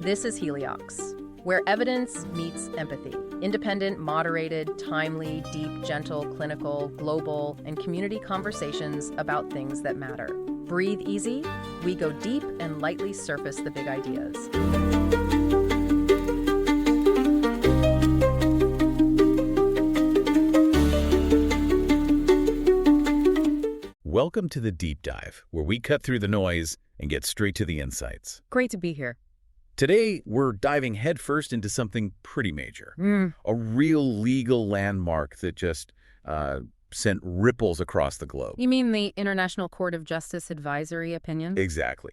This is Heliox, where evidence meets empathy. Independent, moderated, timely, deep, gentle, clinical, global, and community conversations about things that matter. Breathe easy. We go deep and lightly surface the big ideas. Welcome to the Deep Dive, where we cut through the noise and get straight to the insights. Great to be here. Today, we're diving headfirst into something pretty major. A real legal landmark that just sent ripples across the globe. You mean the International Court of Justice advisory opinion? Exactly.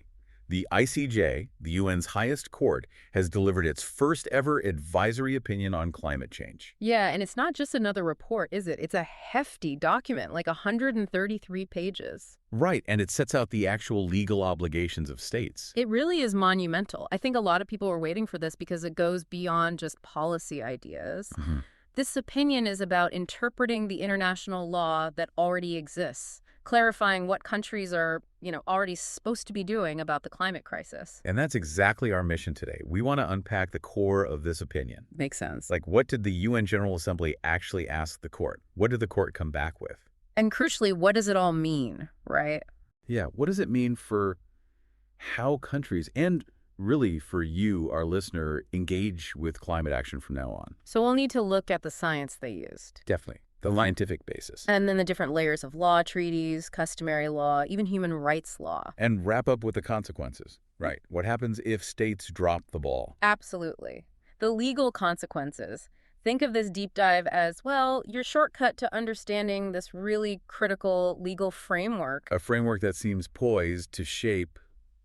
The ICJ, the UN's highest court, has delivered its first ever advisory opinion on climate change. Yeah, and it's not just another report, is it? It's a hefty document, like 133 pages. Right, and it sets out the actual legal obligations of states. It really is monumental. I think a lot of people were waiting for this because it goes beyond just policy ideas. This opinion is about interpreting the international law that already exists, clarifying what countries are, already supposed to be doing about the climate crisis. And that's exactly our mission today. We want to unpack the core of this opinion. Makes sense. Like, what did the UN General Assembly actually ask the court? What did the court come back with? And crucially, what does it all mean, right? Yeah, what does it mean for how countries, and really for you, our listener, engage with climate action from now on? So we'll need to look at the science they used. Definitely. The scientific basis. And then the different layers of law, treaties, customary law, even human rights law. And wrap up with the consequences. Right. What happens if states drop the ball? Absolutely. The legal consequences. Think of this deep dive as, well, your shortcut to understanding this really critical legal framework. A framework that seems poised to shape,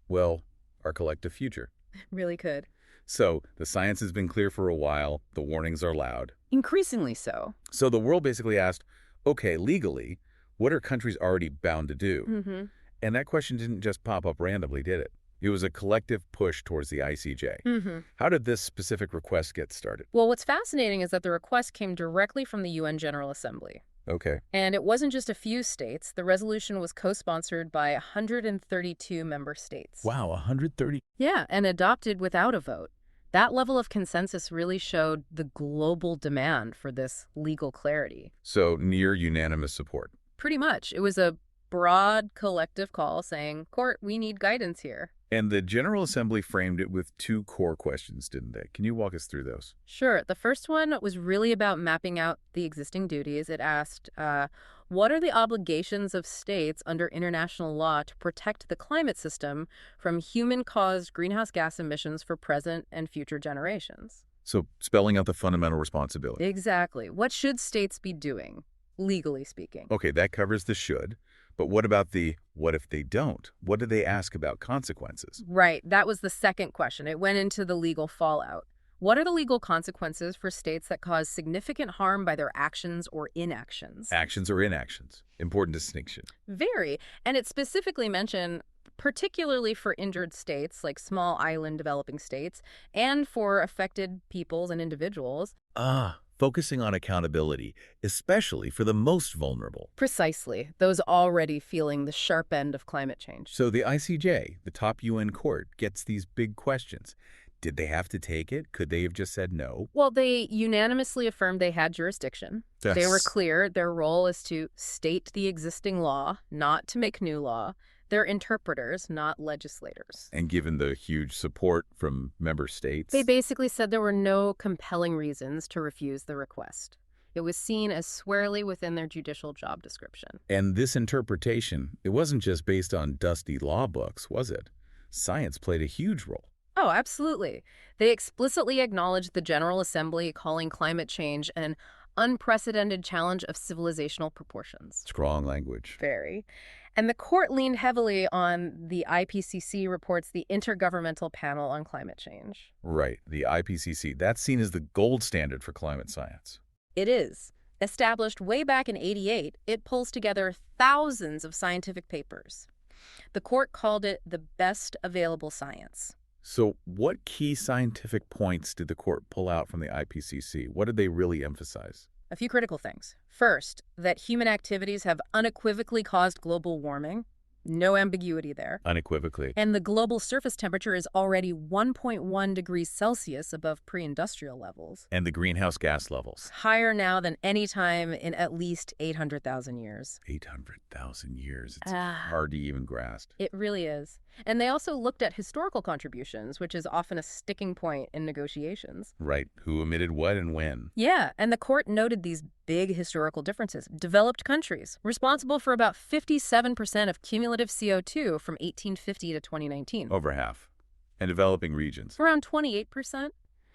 well, our collective future. Really could. So, the science has been clear for a while. The warnings are loud. Increasingly so. So the world basically asked, okay, legally, what are countries already bound to do? And that question didn't just pop up randomly, did it? It was a collective push towards the ICJ. How did this specific request get started? Well, what's fascinating is that the request came directly from the UN General Assembly. Okay. And it wasn't just a few states. The resolution was co-sponsored by 132 member states. Wow, 130? Yeah, and adopted without a vote. That level of consensus really showed the global demand for this legal clarity. So near unanimous support. Pretty much. It was a broad collective call saying, court, we need guidance here. And the General Assembly framed it with two core questions, didn't they? Can you walk us through those? Sure. The first one was really about mapping out the existing duties. It asked, what are the obligations of states under international law to protect the climate system from human-caused greenhouse gas emissions for present and future generations? So spelling out the fundamental responsibility. Exactly. What should states be doing, legally speaking? Okay, that covers the should. But what about the what if they don't? What did they ask about consequences? Right. That was the second question. It went into the legal fallout. What are the legal consequences for states that cause significant harm by their actions or inactions? Actions or inactions. Important distinction. Very. And it specifically mentioned, particularly for injured states, like small island developing states, and for affected peoples and individuals. Focusing on accountability, especially for the most vulnerable. Precisely. Those already feeling the sharp end of climate change. So the ICJ, the top UN court, gets these big questions. Did they have to take it? Could they have just said no? Well, they unanimously affirmed they had jurisdiction. Yes. They were clear their role is to state the existing law, not to make new law. They're interpreters, not legislators. And given the huge support from member states, They basically said there were no compelling reasons to refuse the request. It was seen as squarely within their judicial job description. And this interpretation, it wasn't just based on dusty law books, was it? Science played a huge role. Oh, absolutely. They explicitly acknowledged the General Assembly calling climate change an unprecedented challenge of civilizational proportions. Strong language. Very. And the court leaned heavily on the IPCC reports, the Intergovernmental Panel on Climate Change. Right, the IPCC. That's seen as the gold standard for climate science. It is. Established way back in '88, it pulls together thousands of scientific papers. The court called it the best available science. So what key scientific points did the court pull out from the IPCC? What did they really emphasize? A few critical things. First, that human activities have unequivocally caused global warming. No ambiguity there. Unequivocally. And the global surface temperature is already 1.1 degrees Celsius above pre-industrial levels. And the greenhouse gas levels. Higher now than any time in at least 800,000 years. 800,000 years. It's hard to even grasp. It really is. And they also looked at historical contributions, which is often a sticking point in negotiations. Right. Who emitted what and when. Yeah, and the court noted these big historical differences. Developed countries, responsible for about 57% of cumulative CO2 from 1850 to 2019. Over half. And developing regions. Around 28%.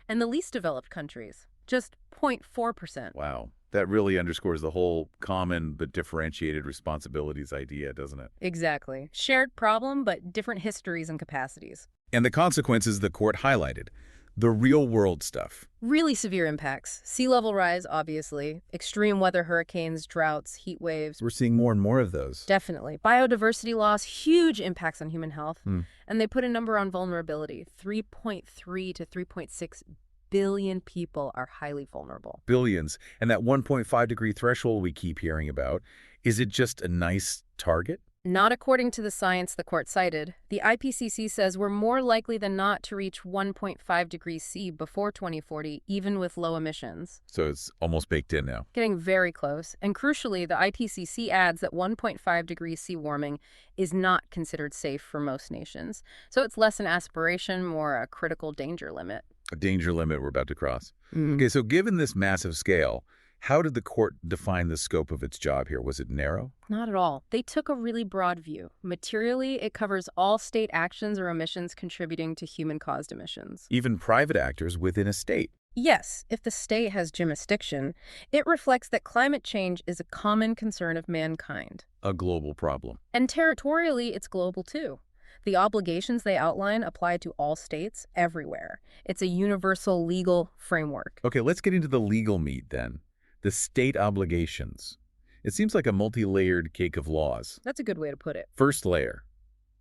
And the least developed countries, just 0.4%. Wow. That really underscores the whole common but differentiated responsibilities idea, doesn't it? Exactly. Shared problem, but different histories and capacities. And the consequences the court highlighted. The real-world stuff. Really severe impacts. Sea level rise, obviously. Extreme weather, hurricanes, droughts, heat waves. We're seeing more and more of those. Definitely. Biodiversity loss, huge impacts on human health. And they put a number on vulnerability. 3.3 to 3.6 billion people are highly vulnerable. Billions. And that 1.5-degree threshold we keep hearing about, is it just a nice target? Not according to the science the court cited. The IPCC says we're more likely than not to reach 1.5 degrees C before 2040, even with low emissions. So it's almost baked in now. Getting very close. And crucially, the IPCC adds that 1.5 degrees C warming is not considered safe for most nations. So it's less an aspiration, more a critical danger limit. A danger limit we're about to cross. Okay, so given this massive scale, how did the court define the scope of its job here? Was it narrow? Not at all. They took a really broad view. Materially, it covers all state actions or emissions contributing to human-caused emissions. Even private actors within a state? Yes, if the state has jurisdiction, it reflects that climate change is a common concern of mankind. A global problem. And territorially, it's global too. The obligations they outline apply to all states everywhere. It's a universal legal framework. Okay, let's get into the legal meat then. The state obligations. It seems like a multi-layered cake of laws. That's a good way to put it. First layer,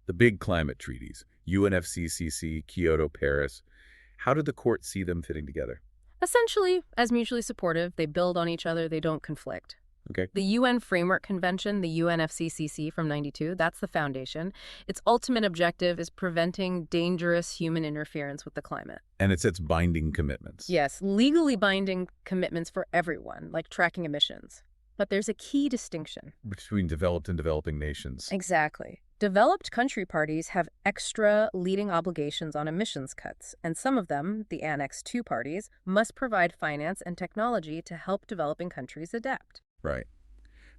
the big climate treaties, UNFCCC, Kyoto, Paris. How did the court see them fitting together? Essentially, as mutually supportive, they build on each other, they don't conflict. Okay. The UN Framework Convention, the UNFCCC from '92, that's the foundation. Its ultimate objective is preventing dangerous human interference with the climate. And it sets binding commitments. Yes, legally binding commitments for everyone, like tracking emissions. But there's a key distinction. Between developed and developing nations. Exactly. Developed country parties have extra leading obligations on emissions cuts, and some of them, the Annex II parties, must provide finance and technology to help developing countries adapt. Right.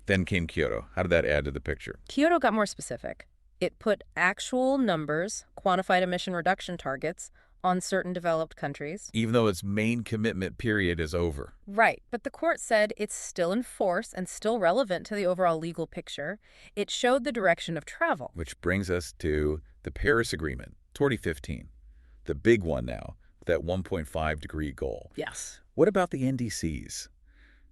Then came Kyoto. How did that add to the picture? Kyoto got more specific. It put actual numbers, quantified emission reduction targets, on certain developed countries. Even though its main commitment period is over. Right, but the court said it's still in force and still relevant to the overall legal picture. It showed the direction of travel. Which brings us to the Paris Agreement, 2015. The big one now, that 1.5-degree goal. Yes. What about the NDCs?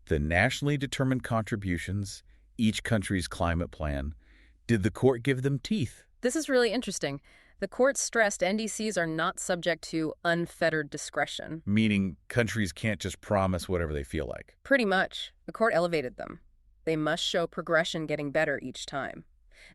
The nationally determined contributions, each country's climate plan. Did the court give them teeth? This is really interesting. The court stressed NDCs are not subject to unfettered discretion. Meaning countries can't just promise whatever they feel like. Pretty much. The court elevated them. They must show progression getting better each time.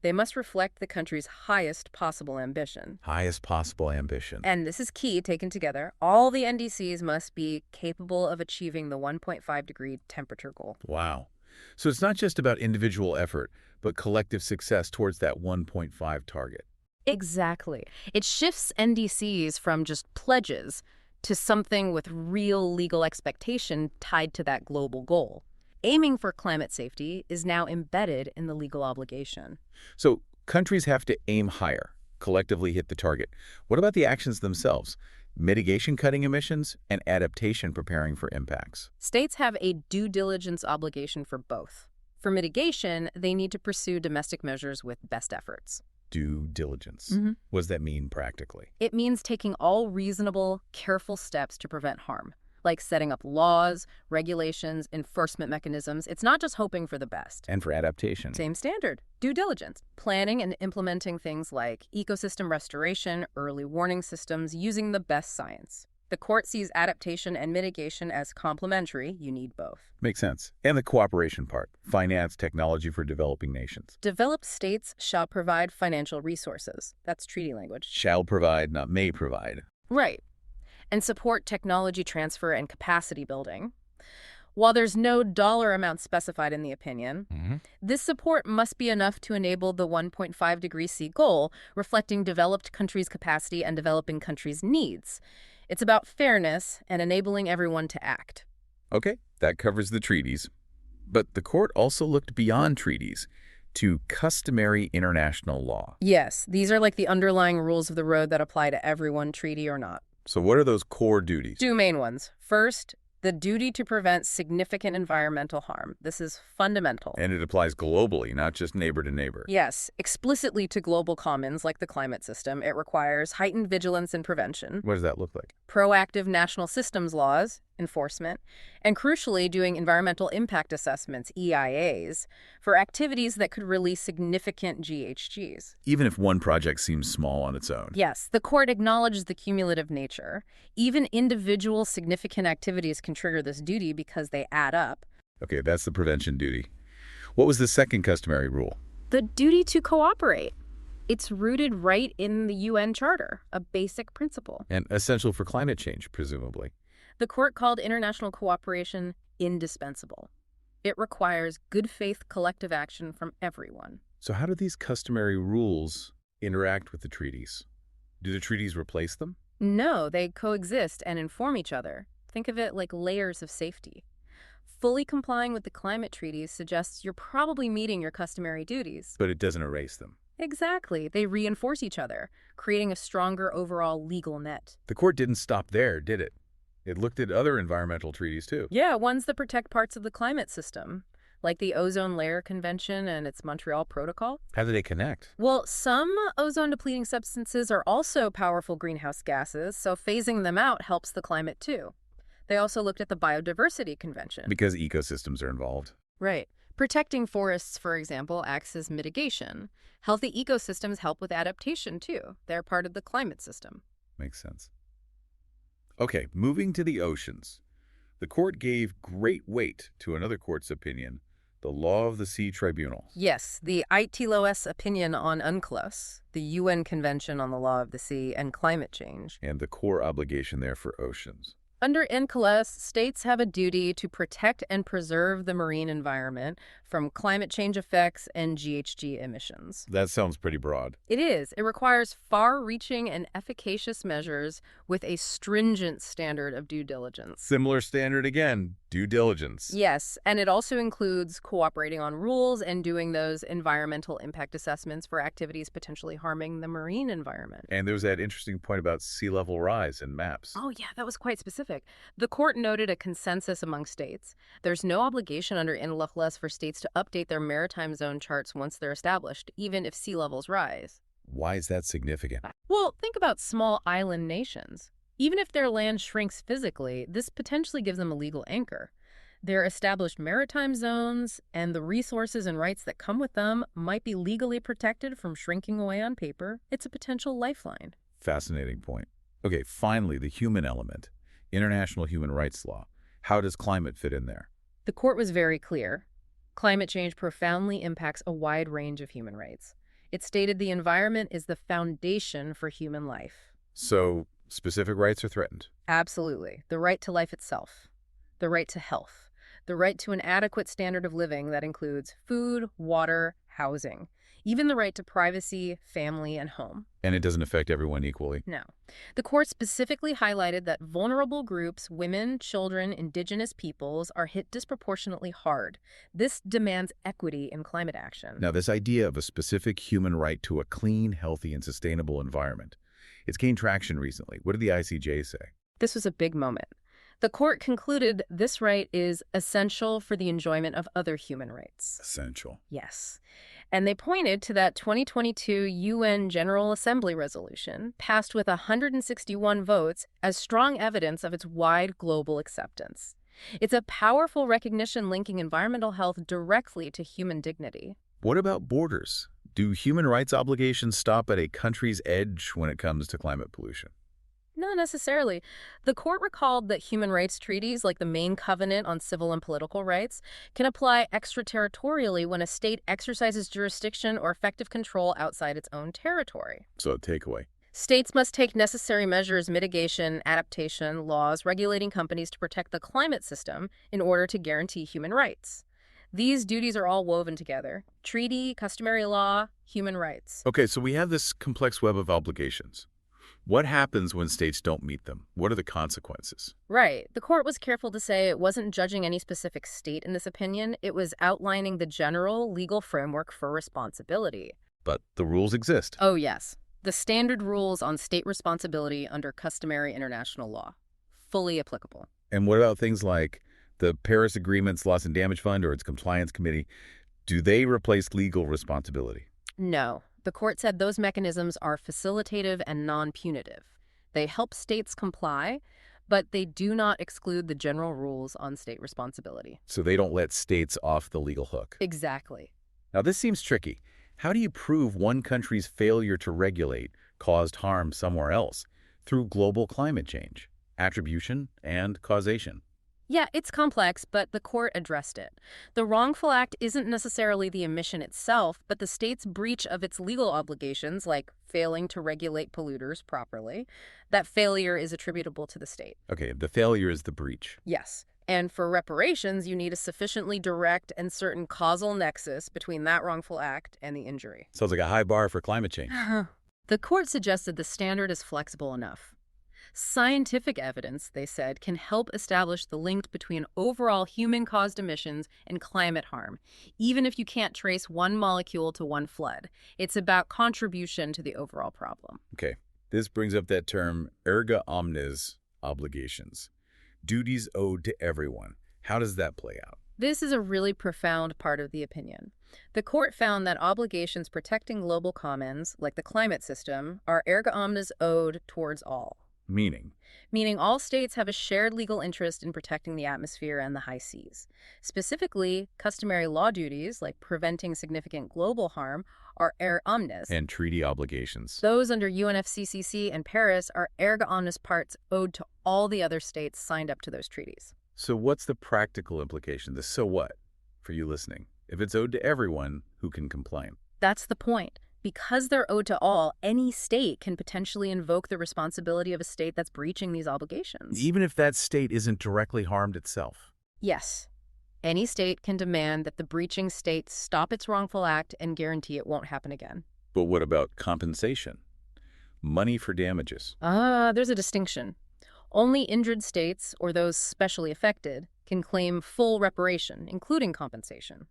They must reflect the country's highest possible ambition. Highest possible ambition. And this is key, taken together. All the NDCs must be capable of achieving the 1.5-degree temperature goal. Wow. So it's not just about individual effort, but collective success towards that 1.5 target. Exactly. It shifts NDCs from just pledges to something with real legal expectation tied to that global goal. Aiming for climate safety is now embedded in the legal obligation. So countries have to aim higher, collectively hit the target. What about the actions themselves? Mitigation cutting emissions and adaptation preparing for impacts. States have a due diligence obligation for both. For mitigation, they need to pursue domestic measures with best efforts. Due diligence. What does that mean practically? It means taking all reasonable, careful steps to prevent harm, like setting up laws, regulations, enforcement mechanisms. It's not just hoping for the best. And for adaptation. Same standard. Due diligence. Planning and implementing things like ecosystem restoration, early warning systems, using the best science. The court sees adaptation and mitigation as complementary. You need both. Makes sense. And the cooperation part, finance technology for developing nations. Developed states shall provide financial resources. That's treaty language. Shall provide, not may provide. Right. And support technology transfer and capacity building. While there's no dollar amount specified in the opinion, this support must be enough to enable the 1.5 degrees C goal, reflecting developed countries' capacity and developing countries' needs. It's about fairness and enabling everyone to act. Okay, that covers the treaties. But the court also looked beyond treaties to customary international law. Yes, these are like the underlying rules of the road that apply to everyone, treaty or not. So what are those core duties? Two main ones. First, the duty to prevent significant environmental harm. This is fundamental. And it applies globally, not just neighbor to neighbor. Yes, explicitly to global commons like the climate system. It requires heightened vigilance and prevention, What does that look like? proactive national systems laws, enforcement, and crucially doing environmental impact assessments, EIAs, for activities that could release significant GHGs. Even if one project seems small on its own. Yes, the court acknowledges the cumulative nature. Even individual significant activities can trigger this duty because they add up. Okay, that's the prevention duty. What was the second customary rule? The duty to cooperate. It's rooted right in the UN Charter, a basic principle. And essential for climate change, presumably. The court called international cooperation indispensable. It requires good faith collective action from everyone. So how do these customary rules interact with the treaties? Do the treaties replace them? No, they coexist and inform each other. Think of it like layers of safety. Fully complying with the climate treaties suggests you're probably meeting your customary duties. But it doesn't erase them. Exactly. They reinforce each other, creating a stronger overall legal net. The court didn't stop there, did it? It looked at other environmental treaties, too. Yeah, ones that protect parts of the climate system, like the Ozone Layer Convention and its Montreal Protocol. How do they connect? Well, some ozone-depleting substances are also powerful greenhouse gases, so phasing them out helps the climate, too. They also looked at the Biodiversity Convention. Because ecosystems are involved. Right. Protecting forests, for example, acts as mitigation. Healthy ecosystems help with adaptation, too. They're part of the climate system. Makes sense. Okay, moving to the oceans. The court gave great weight to another court's opinion, the Law of the Sea Tribunal. Yes, the ITLOS opinion on UNCLOS, the UN Convention on the Law of the Sea and Climate Change. And the core obligation there for oceans. Under UNCLOS, states have a duty to protect and preserve the marine environment from climate change effects and GHG emissions. That sounds pretty broad. It is. It requires far-reaching and efficacious measures with a stringent standard of due diligence. Similar standard again, due diligence. Yes, and it also includes cooperating on rules and doing those environmental impact assessments for activities potentially harming the marine environment. And there was that interesting point about sea level rise in maps. Oh, yeah, that was quite specific. The court noted a consensus among states. There's no obligation under UNCLOS for states to update their maritime zone charts once they're established, even if sea levels rise. Why is that significant? Well, think about small island nations. Even if their land shrinks physically, this potentially gives them a legal anchor. Their established maritime zones and the resources and rights that come with them might be legally protected from shrinking away on paper. It's a potential lifeline. Fascinating point. Okay, finally, the human element. International human rights law. How does climate fit in there? The court was very clear. Climate change profoundly impacts a wide range of human rights. It stated the environment is the foundation for human life. So, specific rights are threatened? Absolutely. The right to life itself, the right to health, the right to an adequate standard of living that includes food, water, housing, even the right to privacy, family, and home. And it doesn't affect everyone equally? No. The court specifically highlighted that vulnerable groups, women, children, indigenous peoples, are hit disproportionately hard. This demands equity in climate action. Now, this idea of a specific human right to a clean, healthy, and sustainable environment, it's gained traction recently. What did the ICJ say? This was a big moment. The court concluded this right is essential for the enjoyment of other human rights. Essential. Yes. And they pointed to that 2022 UN General Assembly resolution, passed with 161 votes, as strong evidence of its wide global acceptance. It's a powerful recognition linking environmental health directly to human dignity. What about borders? Do human rights obligations stop at a country's edge when it comes to climate pollution? Not necessarily. The court recalled that human rights treaties, like the main covenant on civil and political rights, can apply extraterritorially when a state exercises jurisdiction or effective control outside its own territory. So takeaway. States must take necessary measures, mitigation, adaptation, laws regulating companies to protect the climate system in order to guarantee human rights. These duties are all woven together. Treaty, customary law, human rights. Okay, so we have this complex web of obligations. What happens when states don't meet them? What are the consequences? Right. The court was careful to say it wasn't judging any specific state in this opinion. It was outlining the general legal framework for responsibility. But the rules exist. Oh, yes. The standard rules on state responsibility under customary international law. Fully applicable. And what about things like the Paris Agreement's Loss and Damage Fund or its Compliance Committee? Do they replace legal responsibility? No. The court said those mechanisms are facilitative and non-punitive. They help states comply, but they do not exclude the general rules on state responsibility. So they don't let states off the legal hook. Exactly. Now, this seems tricky. How do you prove one country's failure to regulate caused harm somewhere else through global climate change, attribution, and causation? Yeah, it's complex, but the court addressed it. The wrongful act isn't necessarily the omission itself, but the state's breach of its legal obligations, like failing to regulate polluters properly. That failure is attributable to the state. Okay, the failure is the breach. Yes. And for reparations, you need a sufficiently direct and certain causal nexus between that wrongful act and the injury. Sounds like a high bar for climate change. The court suggested the standard is flexible enough. Scientific evidence, they said, can help establish the link between overall human-caused emissions and climate harm, even if you can't trace one molecule to one flood. It's about contribution to the overall problem. Okay, this brings up that term erga omnes obligations, duties owed to everyone. How does that play out? This is a really profound part of the opinion. The court found that obligations protecting global commons, like the climate system, are erga omnes owed towards all. Meaning all states have a shared legal interest in protecting the atmosphere and the high seas. Specifically, customary law duties, like preventing significant global harm, are erga omnes. and treaty obligations. Those under UNFCCC and Paris are erga omnes parts owed to all the other states signed up to those treaties. So what's the practical implication, the so what, for you listening? If it's owed to everyone, who can complain? That's the point. Because they're owed to all, any state can potentially invoke the responsibility of a state that's breaching these obligations. Even if that state isn't directly harmed itself. Yes. Any state can demand that the breaching state stop its wrongful act and guarantee it won't happen again. But what about compensation? Money for damages. There's a distinction. Only injured states, or those specially affected, can claim full reparation, including compensation.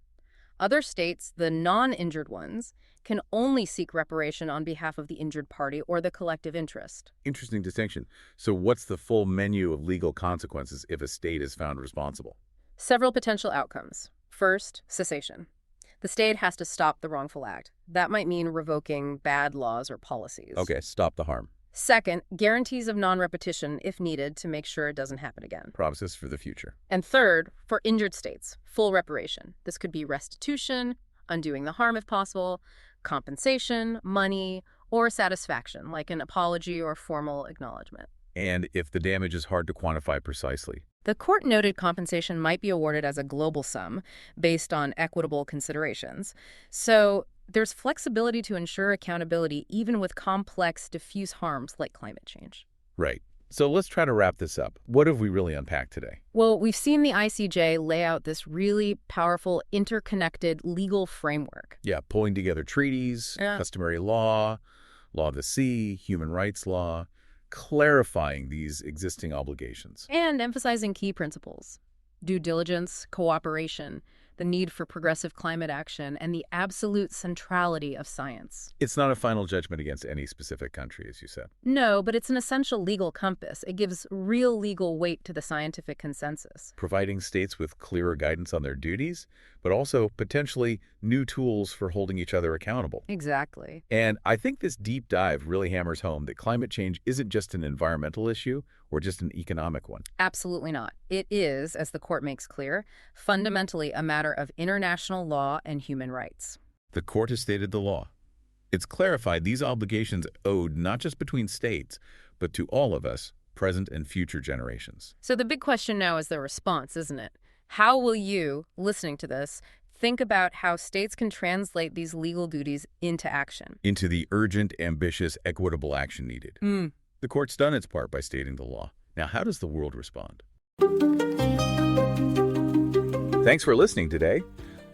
Other states, the non-injured ones, can only seek reparation on behalf of the injured party or the collective interest. Interesting distinction. So what's the full menu of legal consequences if a state is found responsible? Several potential outcomes. First, cessation. The state has to stop the wrongful act. That might mean revoking bad laws or policies. Okay, stop the harm. Second, guarantees of non-repetition if needed to make sure it doesn't happen again. Promises for the future. And third, for injured states, full reparation. This could be restitution, undoing the harm if possible, compensation, money, or satisfaction, like an apology or formal acknowledgement. And if the damage is hard to quantify precisely? The court noted compensation might be awarded as a global sum based on equitable considerations. So there's flexibility to ensure accountability even with complex, diffuse harms like climate change. Right. So let's try to wrap this up. What have we really unpacked today? Well, we've seen the ICJ lay out this really powerful, interconnected legal framework. Yeah, pulling together treaties, customary law, law of the sea, human rights law, clarifying these existing obligations. And emphasizing key principles: due diligence, cooperation, the need for progressive climate action, and the absolute centrality of science. It's not a final judgment against any specific country, as you said. No, but it's an essential legal compass. It gives real legal weight to the scientific consensus. Providing states with clearer guidance on their duties, but also potentially new tools for holding each other accountable. Exactly. And I think this deep dive really hammers home that climate change isn't just an environmental issue or just an economic one. Absolutely not. It is, as the court makes clear, fundamentally a matter of international law and human rights. The court has stated the law. It's clarified these obligations owed not just between states, but to all of us, present and future generations. So the big question now is the response, isn't it? How will you, listening to this, think about how states can translate these legal duties into action? Into the urgent, ambitious, equitable action needed. The court's done its part by stating the law. Now, how does the world respond? Thanks for listening today.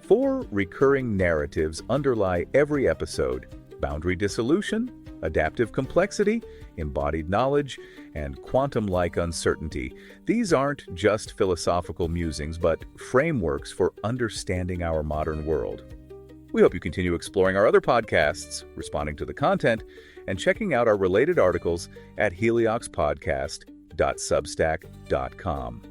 4 recurring narratives underlie every episode: boundary dissolution, adaptive complexity, embodied knowledge, and quantum-like uncertainty. These aren't just philosophical musings, but frameworks for understanding our modern world. We hope you continue exploring our other podcasts, responding to the content, and checking out our related articles at helioxpodcast.substack.com.